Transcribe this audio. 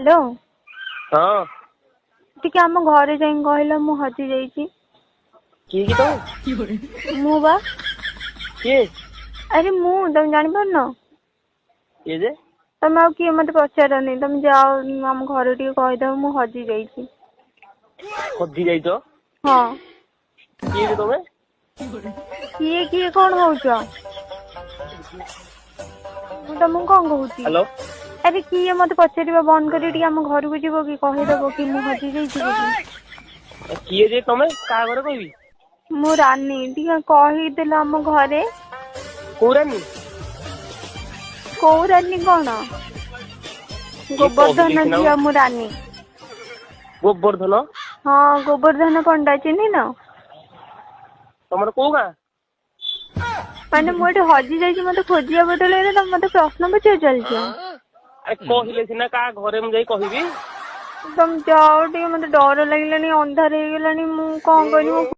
Hello हाँ टिके आम घरे जाई कहल मु हजि जाइछि। किए कि तुम मु बा किए अरे मु तुम जानि पारन किए जे तुम आ किए मते पचारनी तुम जाओ आम घरे टिके कहिदो मु हजि जाइछि। हजी जाइछ हाँ किए जे तमे किए किए कौन होउछ मु तुमको कौन कहूची। हेलो अरे किए मते पचारिबा बंद करी टिके आम घर को जीवो कि कहिदबो कि मु हजि जाइछि बोली। किए जे तमे का घरे कहबी मु रानी टिके कहिदेलो आम घरे कोरानी कोउ रानी कौन ये कहले गोवर्धन सिना झियो मु रानी। गोवर्धन हाँ गोवर्धन पंडा चिन्ह न तमर को गाँ माने मु एठी हजि जाइछि मते खोजिया बदले तुम मते प्रश्न पचार चलछ। अरे कहले सिना का घरे मु जाई कहबी तुम जाओ टिके मते डर लागिलानी अंधार हो गलानी मु कौन करिमु।